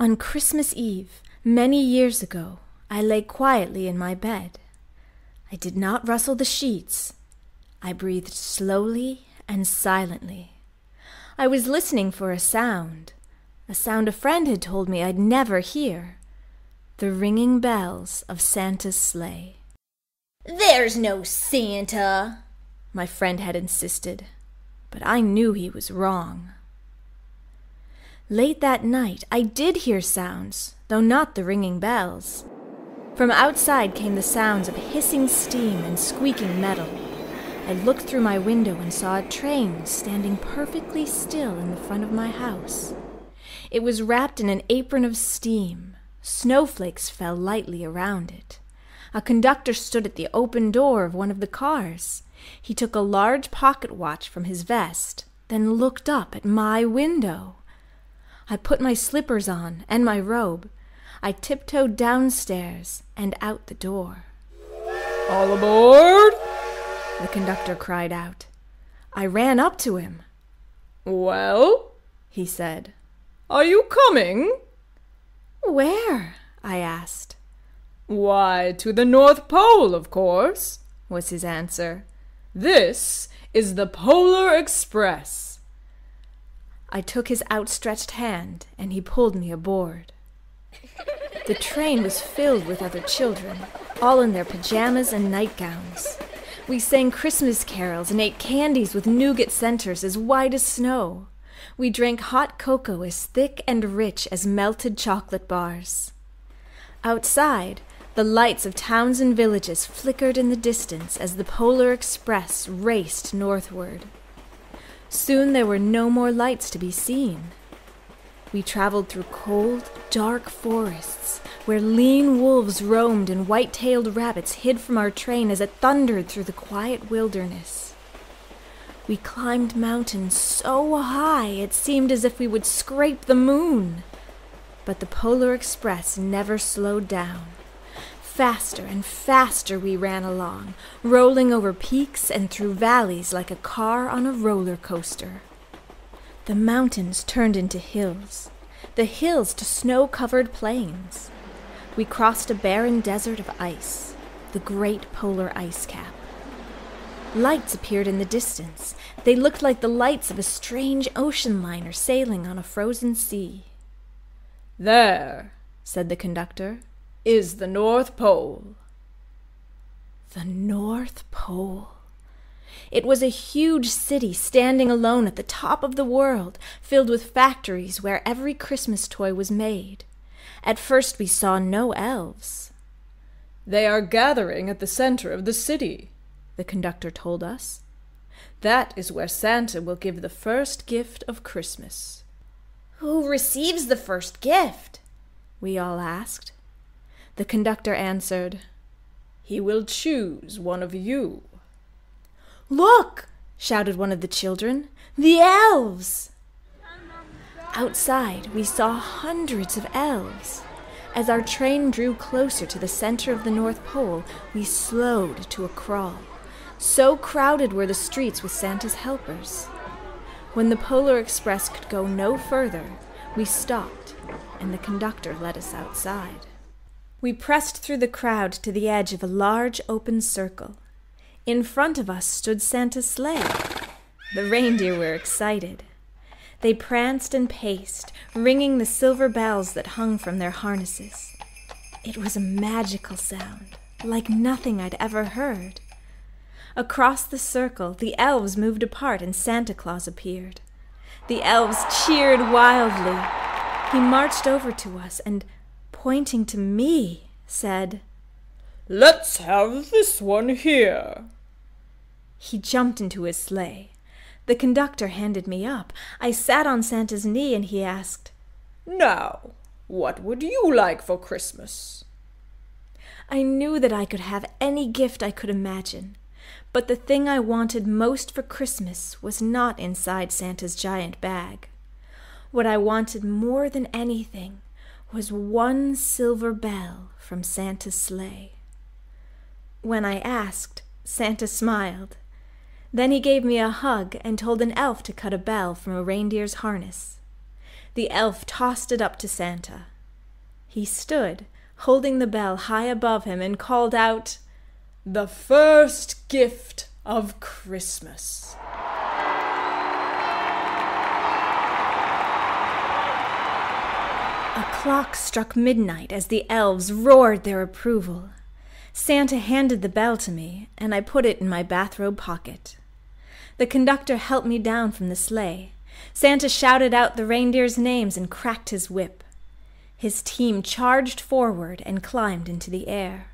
On Christmas Eve, many years ago, I lay quietly in my bed. I did not rustle the sheets. I breathed slowly and silently. I was listening for a sound a friend had told me I'd never hear. The ringing bells of Santa's sleigh. "There's no Santa," my friend had insisted, but I knew he was wrong. Late that night, I did hear sounds, though not the ringing bells. From outside came the sounds of hissing steam and squeaking metal. I looked through my window and saw a train standing perfectly still in the front of my house. It was wrapped in an apron of steam. Snowflakes fell lightly around it. A conductor stood at the open door of one of the cars. He took a large pocket watch from his vest, then looked up at my window. I put my slippers on and my robe. I tiptoed downstairs and out the door. "All aboard!" the conductor cried out. I ran up to him. "Well," he said, "are you coming?" "Where?" I asked. "Why, to the North Pole, of course," was his answer. "This is the Polar Express." I took his outstretched hand, and he pulled me aboard. The train was filled with other children, all in their pajamas and nightgowns. We sang Christmas carols and ate candies with nougat centers as white as snow. We drank hot cocoa as thick and rich as melted chocolate bars. Outside, the lights of towns and villages flickered in the distance as the Polar Express raced northward. Soon there were no more lights to be seen. We traveled through cold, dark forests, where lean wolves roamed and white-tailed rabbits hid from our train as it thundered through the quiet wilderness. We climbed mountains so high it seemed as if we would scrape the moon. But the Polar Express never slowed down. Faster and faster we ran along, rolling over peaks and through valleys like a car on a roller coaster. The mountains turned into hills, the hills to snow-covered plains. We crossed a barren desert of ice, the great polar ice cap. Lights appeared in the distance. They looked like the lights of a strange ocean liner sailing on a frozen sea. "There," said the conductor, "is the North Pole." The North Pole. It was a huge city standing alone at the top of the world, filled with factories where every Christmas toy was made. At first we saw no elves. "They are gathering at the center of the city," the conductor told us. "That is where Santa will give the first gift of Christmas." "Who receives the first gift?" we all asked. The conductor answered, "He will choose one of you." "Look!" shouted one of the children. "The elves!" Outside, we saw hundreds of elves. As our train drew closer to the center of the North Pole, we slowed to a crawl. So crowded were the streets with Santa's helpers. When the Polar Express could go no further, we stopped, and the conductor led us outside. We pressed through the crowd to the edge of a large open circle. In front of us stood Santa's sleigh. The reindeer were excited. They pranced and paced, ringing the silver bells that hung from their harnesses. It was a magical sound, like nothing I'd ever heard. Across the circle, the elves moved apart and Santa Claus appeared. The elves cheered wildly. He marched over to us and, pointing to me, said, "Let's have this one here." He jumped into his sleigh. The conductor handed me up. I sat on Santa's knee and he asked, "Now, what would you like for Christmas?" I knew that I could have any gift I could imagine, but the thing I wanted most for Christmas was not inside Santa's giant bag. What I wanted more than anything was one silver bell from Santa's sleigh. When I asked, Santa smiled. Then he gave me a hug and told an elf to cut a bell from a reindeer's harness. The elf tossed it up to Santa, He stood, holding the bell high above him, and called out, "The first gift of Christmas." A clock struck midnight as the elves roared their approval. Santa handed the bell to me, and I put it in my bathrobe pocket. The conductor helped me down from the sleigh. Santa shouted out the reindeers' names and cracked his whip. His team charged forward and climbed into the air.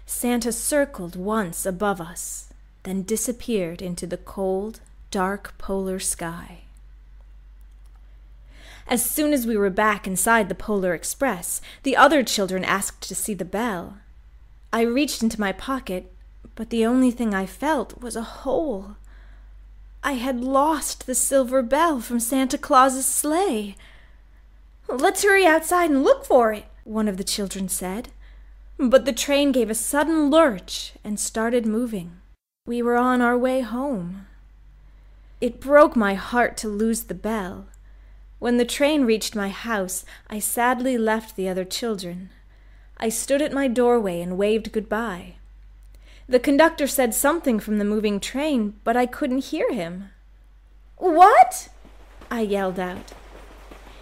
Santa circled once above us, then disappeared into the cold, dark polar sky. As soon as we were back inside the Polar Express, the other children asked to see the bell. I reached into my pocket, but the only thing I felt was a hole. I had lost the silver bell from Santa Claus's sleigh. "Let's hurry outside and look for it," one of the children said. But the train gave a sudden lurch and started moving. We were on our way home. It broke my heart to lose the bell. When the train reached my house, I sadly left the other children. I stood at my doorway and waved goodbye. The conductor said something from the moving train, but I couldn't hear him. "What?" I yelled out.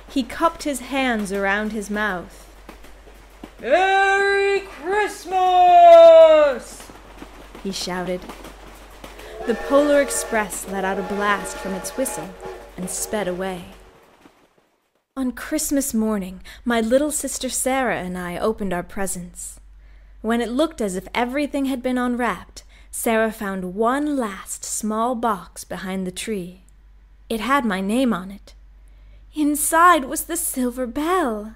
He cupped his hands around his mouth. "Merry Christmas!" he shouted. The Polar Express let out a blast from its whistle and sped away. On Christmas morning, my little sister Sarah and I opened our presents. When it looked as if everything had been unwrapped, Sarah found one last small box behind the tree. It had my name on it. Inside was the silver bell.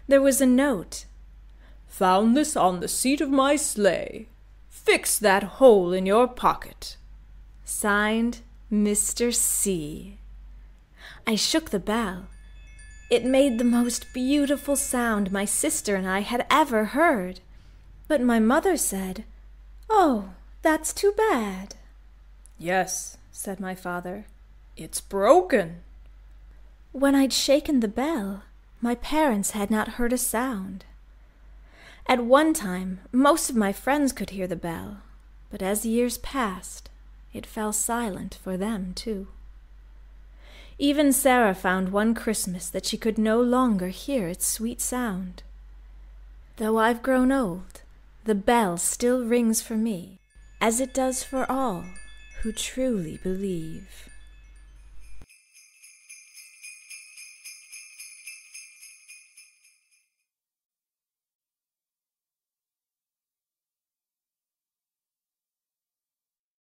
There was a note. "Found this on the seat of my sleigh. Fix that hole in your pocket." Signed, Mr. C. I shook the bell. It made the most beautiful sound my sister and I had ever heard. But my mother said, "Oh, that's too bad." "Yes," said my father, "it's broken." When I'd shaken the bell, my parents had not heard a sound. At one time, most of my friends could hear the bell, but as years passed, it fell silent for them too. Even Sarah found one Christmas that she could no longer hear its sweet sound. Though I've grown old, the bell still rings for me, as it does for all who truly believe.